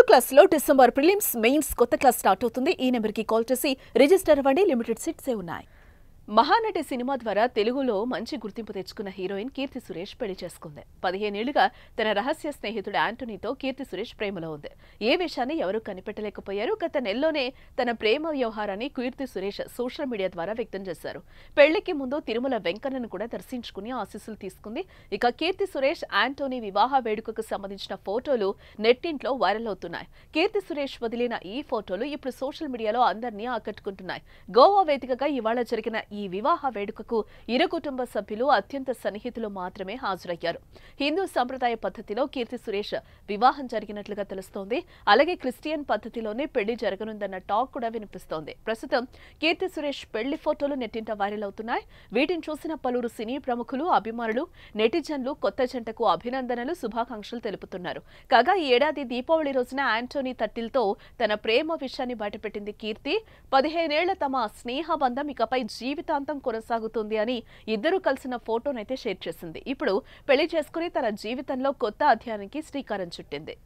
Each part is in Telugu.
10th క్లాస్లో డిసెంబర్ ప్రిలిమ్స్ మెయిన్స్ కొత్త క్లాస్ స్టార్ట్ అవుతుంది. ఈ నెంబర్కి కాల్ చేసి రిజిస్టర్ అవ్వండి. లిమిటెడ్ సీట్సే ఉన్నాయి. మహానటి సినిమా ద్వారా తెలుగులో మంచి గుర్తింపు తెచ్చుకున్న హీరోయిన్ కీర్తి సురేష్ పెళ్లి చేసుకుంది. 15 ఏళ్లుగా తన రహస్య స్నేహితుడు యాంటోనీతో కీర్తి సురేష్ ప్రేమలో ఉంది. ఏ విషయాన్ని ఎవరూ కనిపెట్టలేకపోయారు. గత నెలలోనే తన ప్రేమ వ్యవహారాన్ని కీర్తి సురేష్ సోషల్ మీడియా ద్వారా వ్యక్తం చేశారు. పెళ్లికి ముందు తిరుమల వెంకన్నను కూడా దర్శించుకుని ఆశీస్సులు తీసుకుంది. ఇక కీర్తి సురేష్ యాంటోనీ వివాహ వేడుకకు సంబంధించిన ఫోటోలు నెట్టింట్లో వైరల్ అవుతున్నాయి. కీర్తి సురేష్ వదిలిన ఈ ఫోటోలు ఇప్పుడు సోషల్ మీడియాలో అందరినీ ఆకట్టుకుంటున్నాయి. గోవా వేదికగా ఇవాళ జరిగిన ఈ వివాహ వేడుకకు ఇరు కుటుంబ సభ్యులు అత్యంత సన్నిహితులు మాత్రమే హాజరయ్యారు. హిందూ సంప్రదాయ పద్ధతిలో కీర్తి సురేష్ వివాహం జరిగినట్లుగా తెలుస్తోంది. అలాగే క్రిస్టియన్ పద్ధతిలోనే పెళ్లి జరగనుందన్న టాక్ కూడా వినిపిస్తోంది. ప్రస్తుతం కీర్తి సురేష్ పెళ్లి ఫోటోలు నెట్టింట వైరల్ అవుతున్నాయి. వీటిని చూసిన పలువురు సినీ ప్రముఖులు, అభిమానులు, నెటిజన్లు కొత్త జంటకు అభినందనలు, శుభాకాంక్షలు తెలుపుతున్నారు. కాగా ఈ ఏడాది దీపావళి రోజున యాంటోనీ తట్టిల్తో తన ప్రేమ విషయాన్ని బయటపెట్టింది కీర్తి. 15 ఏళ్ల తమ స్నేహ బంధం ఇకపై జీవితాంతం కొనసాగుతుంది అని ఇద్దరు కలిసిన ఫోటోనైతే షేర్ చేసింది. ఇప్పుడు పెళ్లి చేసుకుని తన జీవితంలో కొత్త అధ్యాయానికి శ్రీకారం చుట్టింది.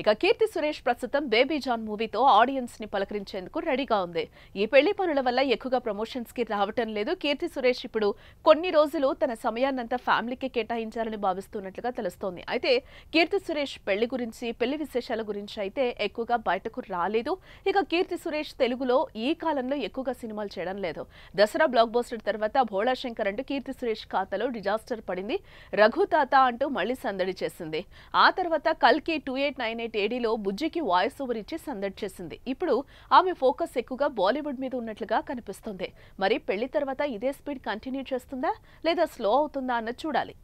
ఇక కీర్తి సురేష్ ప్రస్తుతం బేబీ జాన్ మూవీతో ఆడియన్స్ ని పలకరించేందుకు రెడీగా ఉంది. ఈ పెళ్లి పనుల వల్ల ఎక్కువగా ప్రమోషన్స్ కి రావటం లేదు. కీర్తి సురేష్ ఇప్పుడు కొన్ని రోజులు తన సమయాన్నంతా ఫ్యామిలీకి కేటాయించాలని భావిస్తున్నట్లుగా తెలుస్తోంది. అయితే కీర్తి సురేష్ పెళ్లి గురించి, పెళ్లి విశేషాల గురించి అయితే ఎక్కువగా బయటకు రాలేదు. ఇక కీర్తి సురేష్ తెలుగులో ఈ కాలంలో ఎక్కువగా సినిమాలు చేయడం లేదు. దసరా బ్లాక్ బస్టర్ తర్వాత భోళా శంకర్ అంటూ కీర్తి సురేష్ ఖాతాలో డిజాస్టర్ పడింది. రఘుతాత అంటూ మళ్లీ సందడి చేసింది. ఆ తర్వాత కల్కి 2898 ఏడీలో బుజ్జికి వాయిస్ ఓవర్ ఇచ్చి సందడి చేసింది. ఇప్పుడు ఆమె ఫోకస్ ఎక్కువగా బాలీవుడ్ మీద ఉన్నట్లుగా కనిపిస్తుంది. మరి పెళ్లి తర్వాత ఇదే స్పీడ్ కంటిన్యూ చేస్తుందా లేదా స్లో అవుతుందా అన్నది చూడాలి.